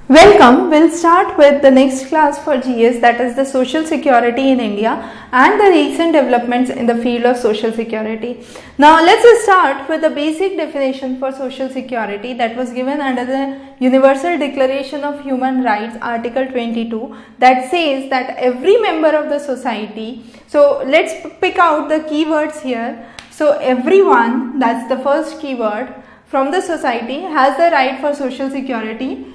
Welcome. We'll start with the next class for GS, that is the Social Security in India and the recent developments in the field of Social Security. Now let's start with the basic definition for Social Security that was given under the Universal Declaration of Human Rights, Article 22, that says that every member of the society, so let's pick out the keywords here. So everyone, that's the first keyword, from the society has the right for Social Security.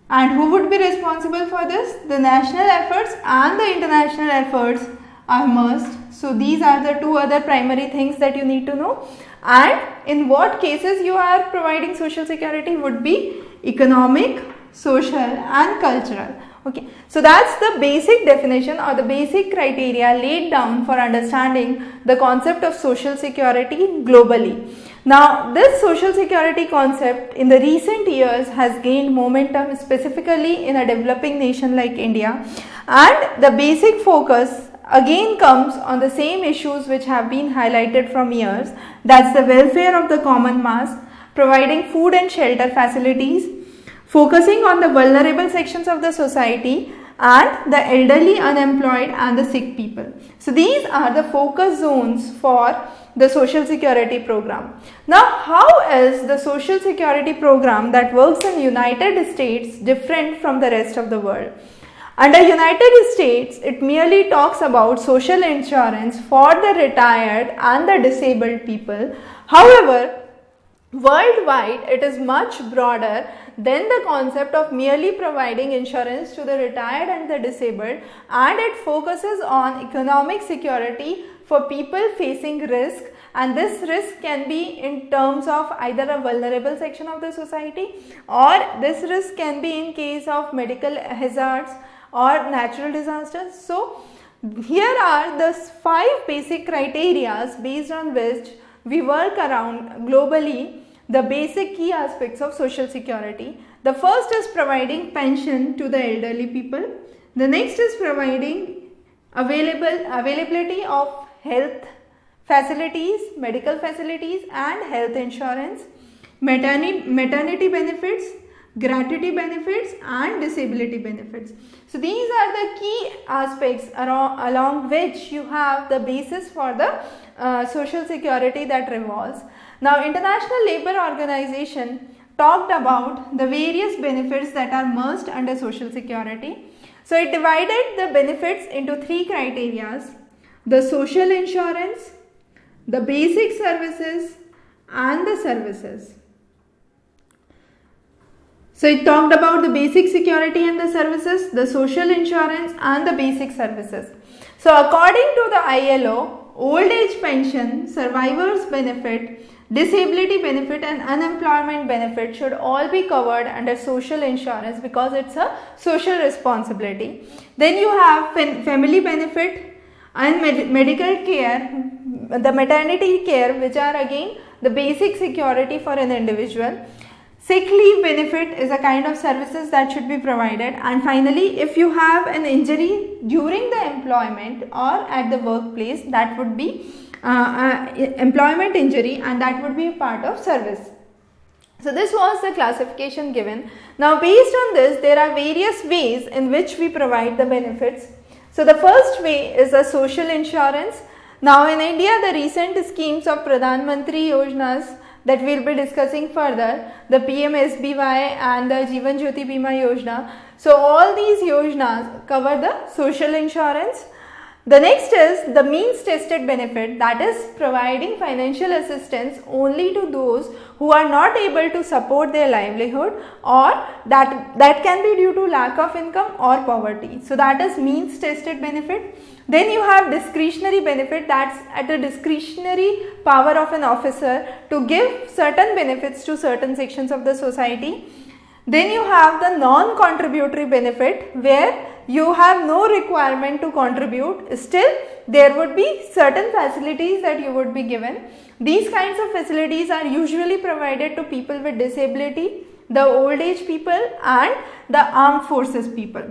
And who would be responsible for this? The national efforts and the international efforts are must. So these are the two other primary things that you need to know. And in what cases you are providing social security would be economic, social and cultural. Okay, so that's the basic definition or the basic criteria laid down for understanding the concept of social security globally. Now, this social security concept in the recent years has gained momentum, specifically in a developing nation like India, and the basic focus again comes on the same issues which have been highlighted from years. That's the welfare of the common mass, providing food and shelter facilities, focusing on the vulnerable sections of the society and the elderly, unemployed and the sick people. So these are the focus zones for the social security program. Now, how is the social security program that works in United States different from the rest of the world? Under United States, it merely talks about social insurance for the retired and the disabled people. However, worldwide, it is much broader than the concept of merely providing insurance to the retired and the disabled, and it focuses on economic security for people facing risk, and this risk can be in terms of either a vulnerable section of the society, or this risk can be in case of medical hazards or natural disasters. So here are the 5 basic criteria based on which we work around globally the basic key aspects of social security. The first is providing pension to the elderly people. The next is providing availability of health facilities, medical facilities and health insurance, maternity benefits, gratuity benefits and disability benefits. So these are the key aspects along which you have the basis for the social security that revolves. Now, International Labour Organization talked about the various benefits that are must under social security. So it divided the benefits into 3 criteria: the social insurance, the basic services and the services. So it talked about the basic security and the services, the social insurance and the basic services. So according to the ILO, old age pension, survivors benefit, disability benefit and unemployment benefit should all be covered under social insurance because it's a social responsibility. Then you have family benefit and medical care, the maternity care, which are again the basic security for an individual. Sick leave benefit is a kind of services that should be provided, and finally if you have an injury during the employment or at the workplace, that would be employment injury and that would be part of service. So this was the classification given. Now based on this, there are various ways in which we provide the benefits. So the first way is the social insurance. Now in India, the recent schemes of Pradhan Mantri Yojanas that we will be discussing further, the PMSBY and the Jeevan Jyoti Bima Yojana. So all these yojanas cover the social insurance. The next is the means tested benefit, that is providing financial assistance only to those who are not able to support their livelihood or that can be due to lack of income or poverty. So that is means tested benefit. Then you have discretionary benefit, that's at the discretionary power of an officer to give certain benefits to certain sections of the society. Then you have the non-contributory benefit where you have no requirement to contribute, still there would be certain facilities that you would be given. These kinds of facilities are usually provided to people with disability, the old age people and the armed forces people.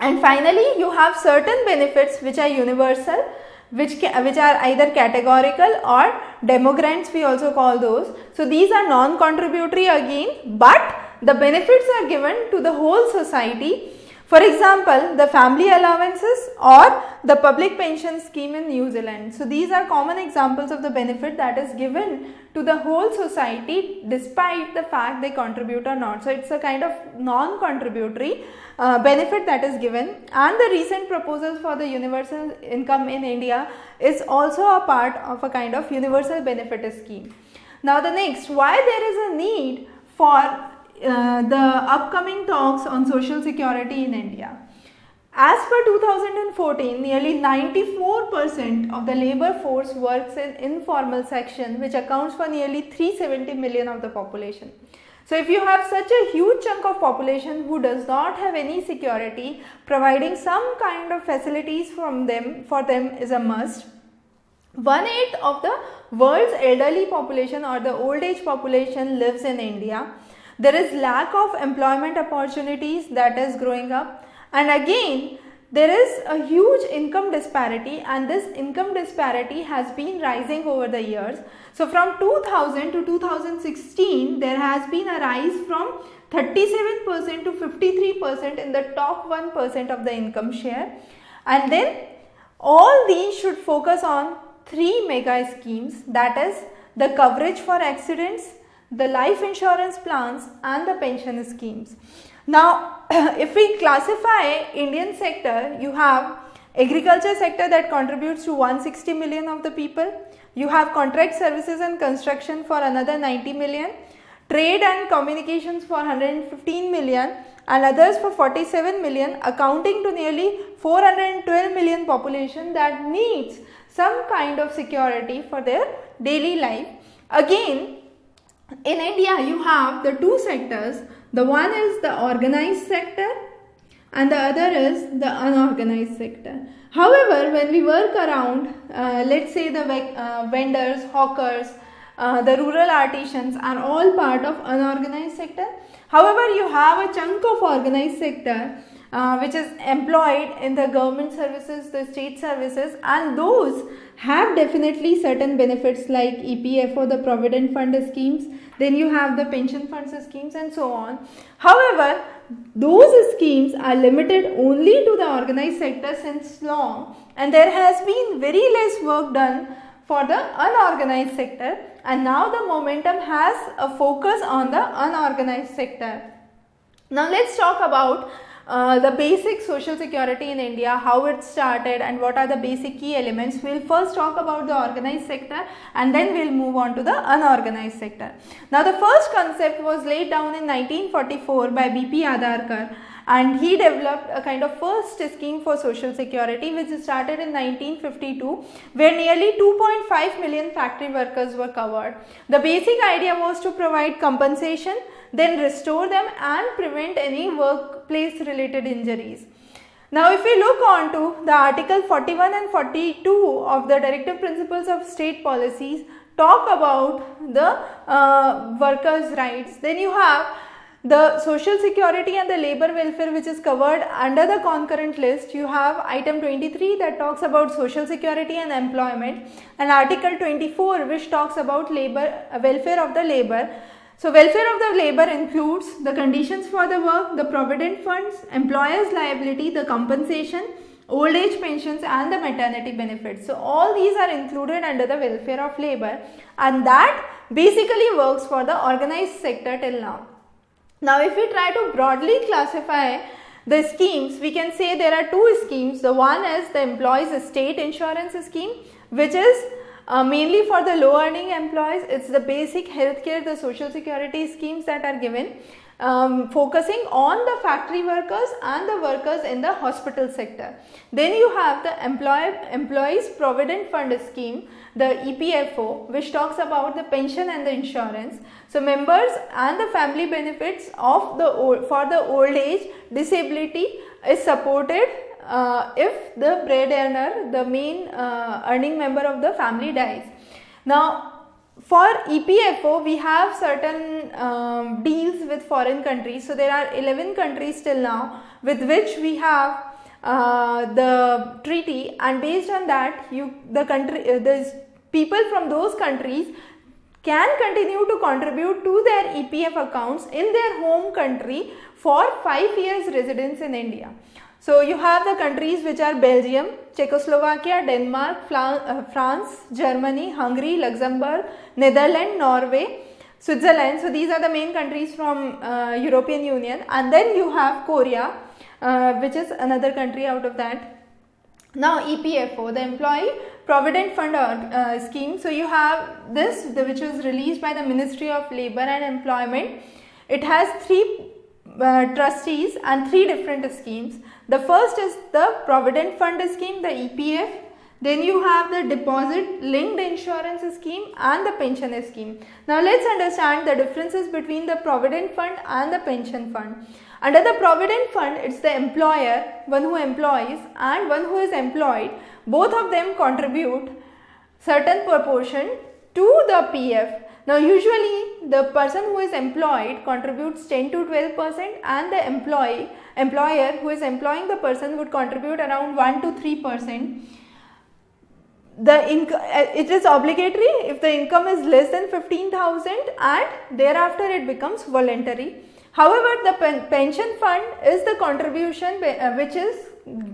And finally, you have certain benefits which are universal, which are either categorical or demogrants, we also call those. So these are non-contributory again, but the benefits are given to the whole society. For example, the family allowances or the public pension scheme in New Zealand. So these are common examples of the benefit that is given to the whole society despite the fact they contribute or not. So it's a kind of non-contributory benefit that is given. And the recent proposals for the universal income in India is also a part of a kind of universal benefit scheme. Now the next, why there is a need for the upcoming talks on social security in India. As per 2014, nearly 94% of the labor force works in informal section, which accounts for nearly 370 million of the population. So if you have such a huge chunk of population who does not have any security, providing some kind of facilities for them is a must. 1/8 of the world's elderly population or the old age population lives in India. There is lack of employment opportunities that is growing up, and again there is a huge income disparity, and this income disparity has been rising over the years. So from 2000 to 2016 there has been a rise from 37% to 53% in the top 1% of the income share, and then all these should focus on 3 mega schemes, that is the coverage for accidents, the life insurance plans and the pension schemes. Now if we classify Indian sector, you have agriculture sector that contributes to 160 million of the people, you have contract services and construction for another 90 million, trade and communications for 115 million and others for 47 million, accounting to nearly 412 million population that needs some kind of security for their daily life. Again, in India, you have the two sectors. The one is the organized sector and the other is the unorganized sector. However, when we work around, let's say the vendors, hawkers, the rural artisans are all part of unorganized sector. However, you have a chunk of organized sector which is employed in the government services, the state services, and those have definitely certain benefits like EPFO, the provident fund schemes, then you have the pension funds schemes and so on. However, those schemes are limited only to the organized sector since long, and there has been very less work done for the unorganized sector, and now the momentum has a focus on the unorganized sector. Now let's talk about the basic social security in India, how it started and what are the basic key elements. We'll first talk about the organized sector and then we'll move on to the unorganized sector. Now the first concept was laid down in 1944 by B.P. Adarkar, and he developed a kind of first scheme for social security which started in 1952, where nearly 2.5 million factory workers were covered. The basic idea was to provide compensation, then restore them and prevent any workplace related injuries. Now if we look on to the article 41 and 42 of the directive principles of state policies talk about the workers' rights, then you have the social security and the labor welfare which is covered under the concurrent list. You have item 23 that talks about social security and employment, and article 24 which talks about welfare of the labor. So welfare of the labor includes the conditions for the work, the provident funds, employer's liability, the compensation, old age pensions and the maternity benefits. So all these are included under the welfare of labor, and that basically works for the organized sector till now. Now if we try to broadly classify the schemes, we can say there are two schemes. The one is the employees state insurance scheme, which is mainly for the low earning employees. It's the basic healthcare, the social security schemes that are given, focusing on the factory workers and the workers in the hospital sector. Then you have the employees provident fund scheme, the EPFO, which talks about the pension and the insurance. So members and the family benefits of for the old age disability is supported if the breadwinner, the main earning member of the family, dies. Now for EPFO we have certain deals with foreign countries. So there are 11 countries till now with which we have the treaty, and based on that the people from those countries can continue to contribute to their EPF accounts in their home country for 5 years residence in India. So you have the countries which are Belgium, Czechoslovakia, Denmark, France, Germany, Hungary, Luxembourg, Netherlands, Norway, Switzerland. So these are the main countries from European Union, and then you have Korea, which is another country out of that. Now EPFO, the Employee Provident Fund scheme. So you have this, which was released by the Ministry of Labour and Employment. It has 3 trustees and 3 different schemes. The first is the Provident Fund scheme, the EPF. Then you have the Deposit Linked Insurance scheme and the Pension scheme. Now let's understand the differences between the Provident Fund and the Pension Fund. Under the Provident Fund, it's the employer, one who employs, and one who is employed. Both of them contribute certain proportion to the PF. Now usually the person who is employed contributes 10 to 12%, and the employer who is employing the person would contribute around 1 to 3%. It is obligatory if the income is less than 15,000, and thereafter it becomes voluntary. However, the pension fund is the contribution which is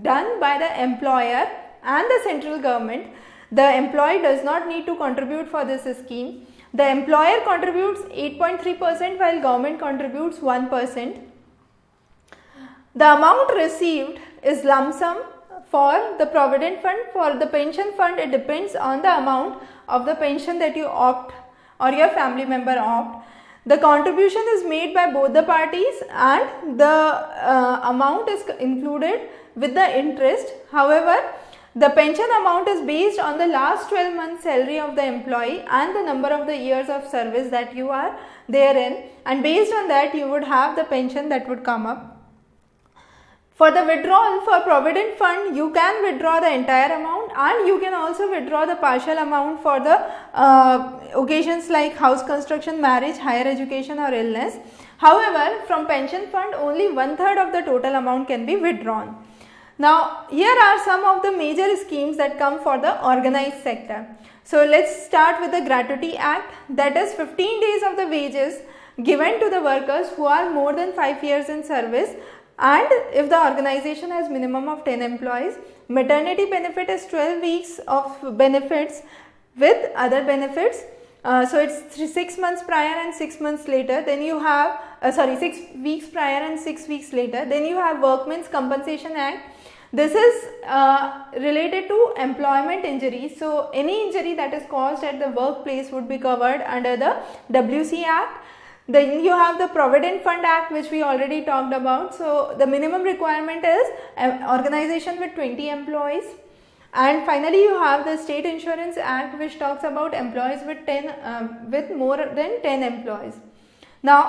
done by the employer and the central government. The employee does not need to contribute for this scheme. The employer contributes 8.3% while government contributes 1%. The amount received is lump sum for the Provident Fund. For the pension fund, it depends on the amount of the pension that you opt or your family member opt. The contribution is made by both the parties, and the amount is included with the interest. However, the pension amount is based on the last 12 months salary of the employee and the number of the years of service that you are therein, and based on that you would have the pension that would come up. For the withdrawal for Provident Fund, you can withdraw the entire amount, and you can also withdraw the partial amount for the occasions like house construction, marriage, higher education or illness. However, from Pension Fund, only 1/3 of the total amount can be withdrawn. Now, here are some of the major schemes that come for the organized sector. So, let's start with the Gratuity Act, that is 15 days of the wages given to the workers who are more than 5 years in service, and if the organization has minimum of 10 employees. Maternity benefit is 12 weeks of benefits with other benefits. So it's 6 months prior and 6 months later. Then you have 6 weeks prior and 6 weeks later. Then you have Workmen's Compensation Act. This is related to employment injuries. So any injury that is caused at the workplace would be covered under the WC Act. Then you have the Provident Fund Act, which we already talked about. So the minimum requirement is an organization with 20 employees. And finally you have the State Insurance Act, which talks about employees with more than 10 employees. Now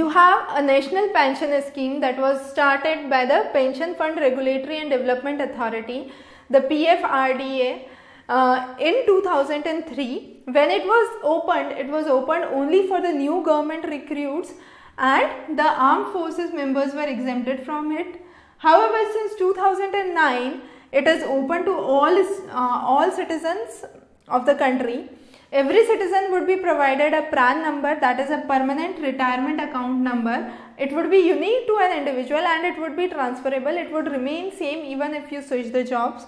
you have a national pension scheme that was started by the Pension Fund Regulatory and Development Authority, the PFRDA, in 2003. When it was opened only for the new government recruits, and the armed forces members were exempted from it. However, since 2009, it is open to all citizens of the country. Every citizen would be provided a PRAN number, that is a permanent retirement account number. It would be unique to an individual and it would be transferable. It would remain same even if you switch the jobs.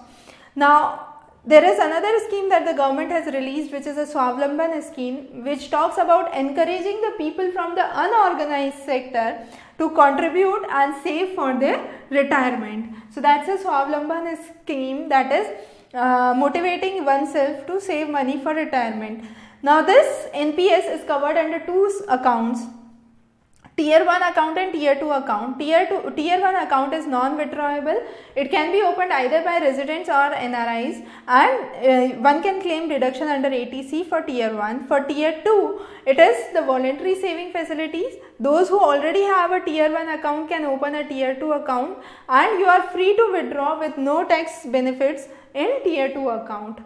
Now, there is another scheme that the government has released, which is a Swavlamban scheme, which talks about encouraging the people from the unorganized sector to contribute and save for their retirement. So that's a Swavlamban scheme, that is motivating oneself to save money for retirement. Now this NPS is covered under 2 accounts, Tier 1 account and Tier 2 account. Tier 1 account is non-withdrawable. It can be opened either by residents or NRIs, and one can claim deduction under ATC for Tier 1. For Tier 2, it is the voluntary saving facilities. Those who already have a Tier 1 account can open a Tier 2 account, and you are free to withdraw with no tax benefits in Tier 2 account.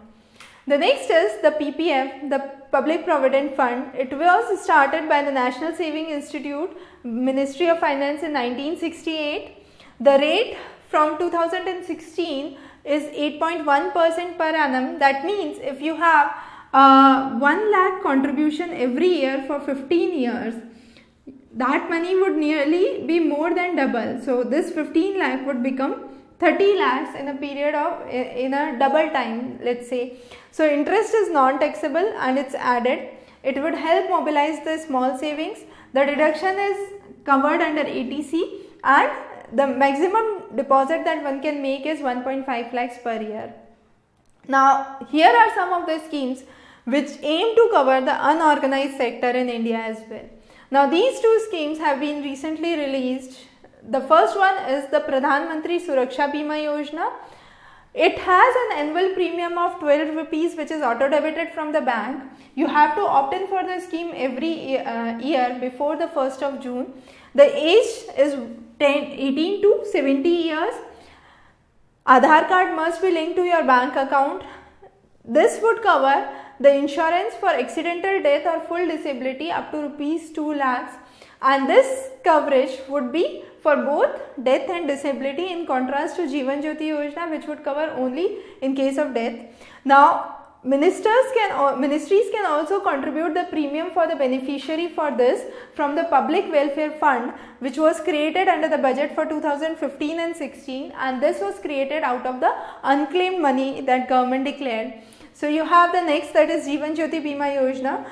The next is the PPF, the Public Provident Fund. It was started by the National Saving Institute, Ministry of Finance in 1968. The rate from 2016 is 8.1% per annum. That means if you have 1 lakh contribution every year for 15 years, that money would nearly be more than double. So this 15 lakh would become 30 lakhs in a period of, in a double time, let's say. So interest is non-taxable and it's added. It would help mobilize the small savings. The deduction is covered under ATC, and the maximum deposit that one can make is 1.5 lakhs per year. Now here are some of the schemes which aim to cover the unorganized sector in India as well. Now these two schemes have been recently released. The first one is the Pradhan Mantri Suraksha Bima Yojana. It has an annual premium of 12 rupees which is auto debited from the bank. You have to opt in for the scheme every year before the 1st of June. The age is 18 to 70 years. Aadhaar card must be linked to your bank account. This would cover the insurance for accidental death or full disability up to rupees 2 lakhs, and this coverage would be for both death and disability, in contrast to Jeevan Jyoti Yojana, which would cover only in case of death. Now ministries can also contribute the premium for the beneficiary for this from the Public Welfare Fund, which was created under the budget for 2015 and 16, and this was created out of the unclaimed money that government declared. So you have the next, that is Jeevan Jyoti Bima Yojana.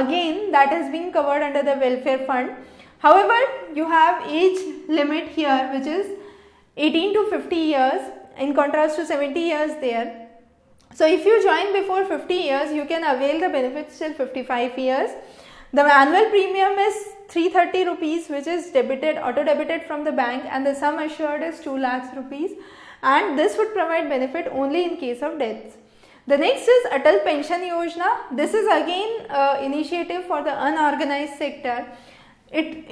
Again, that has been covered under the welfare fund. However, you have age limit here, which is 18 to 50 years, in contrast to 70 years there. So if you join before 50 years, you can avail the benefits till 55 years. The annual premium is 330 rupees, which is auto debited from the bank, and the sum assured is 2 lakhs rupees, and this would provide benefit only in case of death. The next is Atal Pension Yojana. This is again initiative for the unorganized sector. It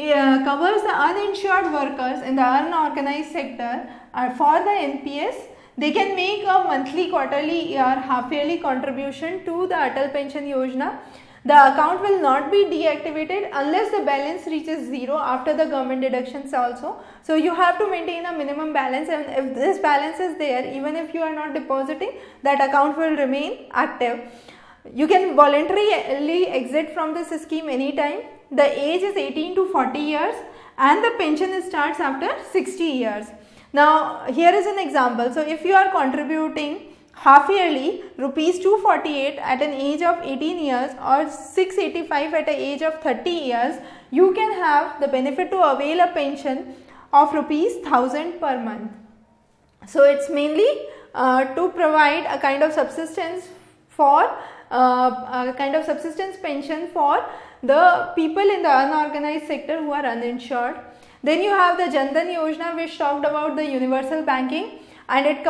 covers the uninsured workers in the unorganized sector. For the NPS, they can make a monthly, quarterly, or half-yearly contribution to the Atal Pension Yojana. The account will not be deactivated unless the balance reaches zero after the government deductions also. So you have to maintain a minimum balance, and if this balance is there, even if you are not depositing, that account will remain active. You can voluntarily exit from this scheme anytime. The age is 18 to 40 years and the pension starts after 60 years. Now here is an example. So if you are contributing half yearly rupees 248 at an age of 18 years or 685 at an age of 30 years, you can have the benefit to avail a pension of rupees 1000 per month. So it's mainly to provide a kind of subsistence for pension for the people in the unorganized sector who are uninsured. Then you have the Jan Dhan Yojana, which talked about the universal banking, and it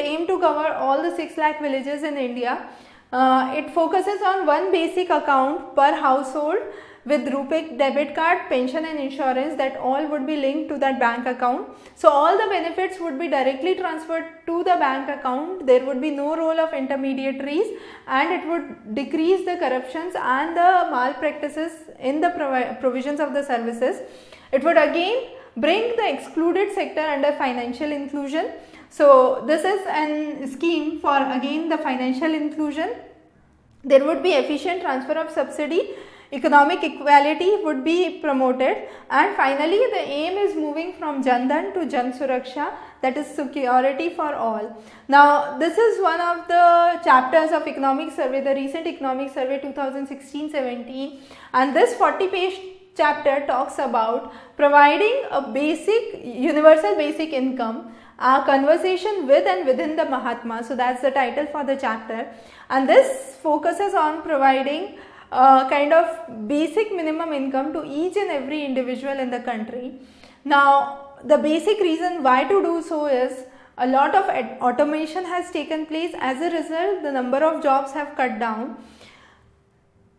aimed to cover all the 6 lakh villages in India. It focuses on one basic account per household with RuPay debit card, pension and insurance, that all would be linked to that bank account. So all the benefits would be directly transferred to the bank account. There would be no role of intermediaries, and it would decrease the corruptions and the malpractices in the provisions of the services. It would again bring the excluded sector under financial inclusion. So this is a scheme for again the financial inclusion. There would be efficient transfer of subsidy, economic equality would be promoted, and finally the aim is moving from Jan Dhan to Jan Suraksha, that is security for all. Now this is one of the chapters of economic survey, the recent economic survey 2016-17, and this 40-page chapter talks about providing a basic, universal basic income, a conversation with and within the Mahatma. So that's the title for the chapter, and this focuses on providing a kind of basic minimum income to each and every individual in the country. Now the basic reason why to do so is a lot of automation has taken place. As a result, the number of jobs have cut down.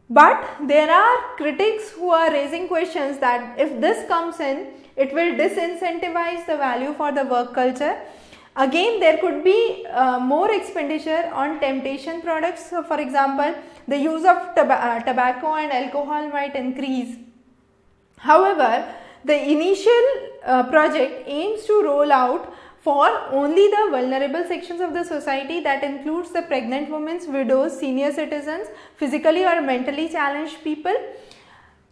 But there are critics who are raising questions that if this comes in, it will disincentivize the value for the work culture. Again, there could be more expenditure on temptation products. So for example, the use of tobacco and alcohol might increase. However, the initial project aims to roll out for only the vulnerable sections of the society, that includes the pregnant women, widows, senior citizens, physically or mentally challenged people.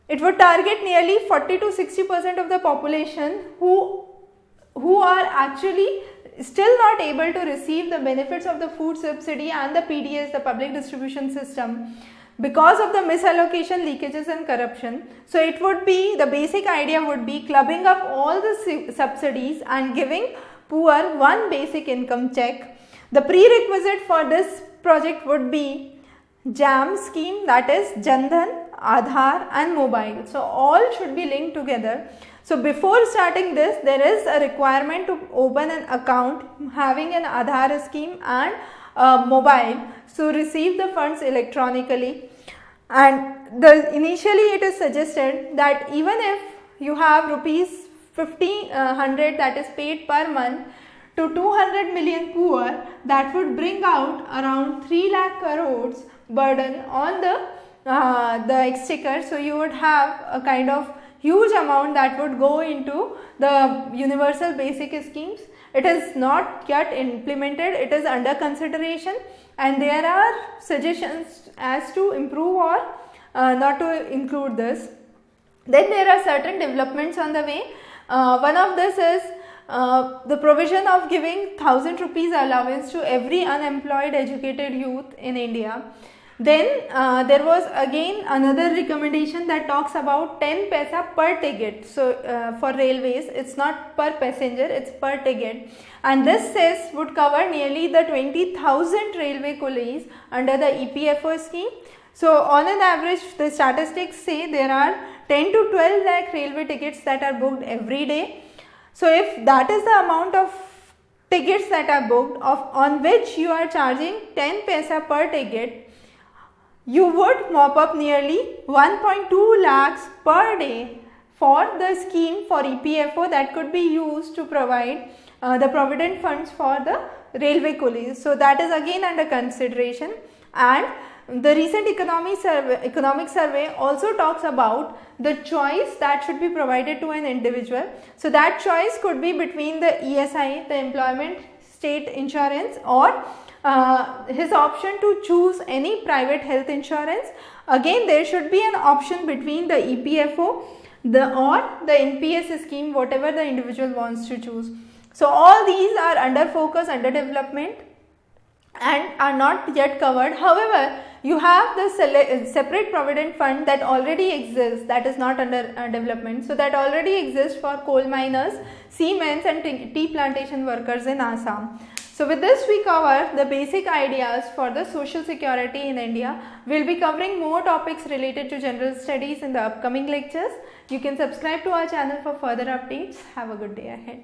It would target nearly 40 to 60% of the population who are actually still not able to receive the benefits of the food subsidy and the PDS, the public distribution system, because of the misallocation, leakages and corruption. So it would be, the basic idea would be clubbing up all the subsidies and giving poor one basic income check. The prerequisite for this project would be JAM scheme, that is Jan Dhan, Aadhaar and mobile. So all should be linked together. So before starting this, there is a requirement to open an account having an Aadhaar scheme and mobile, so receive the funds electronically. And initially it is suggested that even if you have rupees 1500 that is paid per month to 200 million poor, that would bring out around 3 lakh crores burden on the exchequer. So you would have a kind of huge amount that would go into the universal basic schemes. It is not yet implemented, it is under consideration, and there are suggestions as to improve or not to include this. Then there are certain developments on the way. One of this is the provision of giving 1000 rupees allowance to every unemployed educated youth in India. Then there was again another recommendation that talks about 10 paisa per ticket. So for railways, it's not per passenger, it's per ticket, and this cess would cover nearly the 20,000 railway coolies under the EPFO scheme. So on an average, the statistics say there are 10 to 12 lakh railway tickets that are booked every day. So if that is the amount of tickets that are booked, on which you are charging 10 paisa per ticket, you would mop up nearly 1.2 lakhs per day for the scheme for EPFO that could be used to provide the provident funds for the railway coolies. So that is again under consideration. And the recent economic survey also talks about the choice that should be provided to an individual. So that choice could be between the ESI, the Employment State Insurance, or his option to choose any private health insurance. Again, there should be an option between the EPFO or the NPS scheme, whatever the individual wants to choose. So all these are under focus, under development, and are not yet covered. However, you have the separate provident fund that already exists, that is not under development. So that already exists for coal miners, seamen and tea plantation workers in Assam. So with this we cover the basic ideas for the social security in India. We will be covering more topics related to general studies in the upcoming lectures. You can subscribe to our channel for further updates. Have a good day ahead.